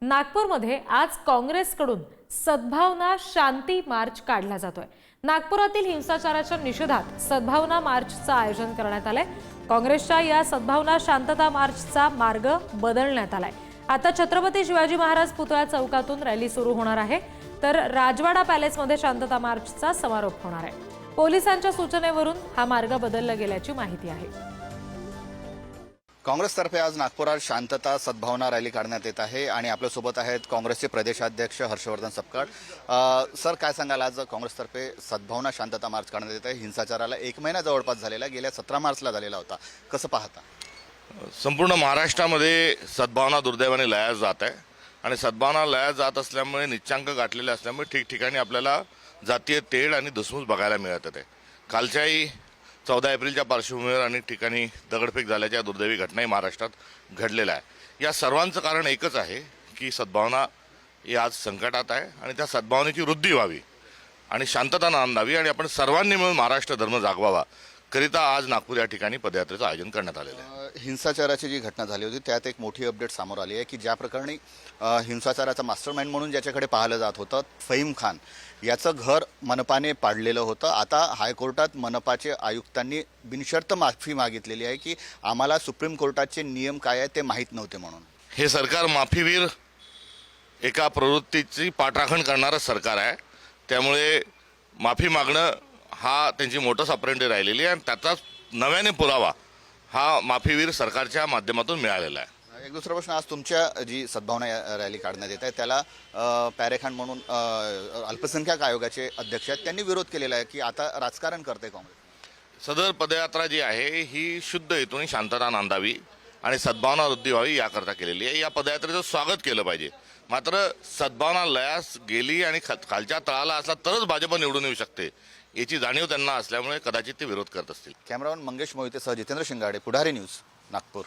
नागपूरमध्ये आज काँग्रेसकडून सद्भावना शांती मार्च काढला जातोय। नागपुरातील हिंसाचाराच्या निषेधात सद्भावना मार्चचं आयोजन करण्यात आलंय। काँग्रेसच्या या सद्भावना शांतता मार्चचा मार्ग बदलण्यात आलाय। आता छत्रपती शिवाजी महाराज पुतळा चौकातून रॅली सुरू होणार आहे, तर राजवाडा पॅलेसमध्ये शांतता मार्चचा समारोप होणार आहे। पोलिसांच्या सूचनेवरून हा मार्ग बदलला गेल्याची माहिती आहे। काँग्रेसतर्फे आज नागपुरात शांतता सद्भावना रॅली काढण्यात येत आहे आणि आपल्यासोबत आहेत काँग्रेसचे प्रदेशाध्यक्ष हर्षवर्धन सपकाळ। सर, काय सांगाल, आज काँग्रेसतर्फे सद्भावना शांतता मार्च काढण्यात येत आहे। हिंसाचाराला 1 महिना जवळपास झालेला, गेल्या 17 मार्चला झालेला होता, कसं पाहता? संपूर्ण महाराष्ट्रामध्ये सद्भावना दुर्दैवाने लयास जात आहे आणि सद्भावना लयास जात असल्यामुळे निच्चांक गाठलेले असल्यामुळे ठिकठिकाणी आपल्याला जातीय तेढ आणि धुसफूस बघायला मिळत आहे। कालच्याही 14 एप्रिलच्या पार्श्वभूमीवर अनेक ठिकाणी दगडफेक झाल्याच्या दुर्दैवी घटनाही महाराष्ट्रात घडलेल्या आहे। या सर्वांचं कारण एकच आहे की सद्भावना ही आज संकटात आहे आणि त्या सद्भावनेची वृद्धी व्हावी आणि शांतता नांदावी आणि आपण सर्वांनी मिळून महाराष्ट्र धर्म जागवावा करिता आज नागपूर या ठिकाणी पदयात्रेचं आयोजन करण्यात आलेलं आहे। हिंसाचाराची जी घटना झाली होती त्यात एक मोठी अपडेट समोर आली आहे की ज्या प्रकरणी हिंसाचाराचा मास्टरमाइंड म्हणून ज्याच्याकडे पाहिलं जात होतं फहीम खान, याचं घर मनपाने पाडलेलं होतं। आता हायकोर्टात मनपाचे आयुक्तांनी बिनशर्त माफी मागितलेली आहे की आम्हाला सुप्रीम कोर्टाचे नियम काय आहेत ते माहीत नव्हते म्हणून। हे सरकार माफीवीर एका प्रवृत्तीची पाठराखण करणारं सरकार आहे, त्यामुळे माफी मागणं हा त्यांची मोटस ऑपरेंडी राहिलेली आहे आणि त्याचाच नव्याने पुरावा हा माफीवीर सरकारच्या माध्यमातून मिळालेला आहे। एक दुसरा प्रश्न, आज तुमच्या जी सद्भावना रॅली काढण्यात येत आहे त्याला पॅरेखान म्हणून अल्पसंख्याक आयोगाचे अध्यक्ष आहेत, त्यांनी विरोध केलेला आहे की आता राजकारण करते काँग्रेस। सदर पदयात्रा जी आहे ही शुद्ध हेतूने शांतता नांदावी आणि सद्भावना वृद्धी व्हावी याकरता केलेली आहे। या पदयात्रेचं स्वागत केलं पाहिजे, मात्र सद्भावना लयास गेली आणि खालच्या तळाला असला तरच भाजप निवडून येऊ शकते याची जाणीव त्यांना असल्यामुळे कदाचित ते विरोध करत असतील। कॅमेरामन मंगेश मोहितेसह जितेंद्र शिंगाडे, पुढारी न्यूज, नागपूर।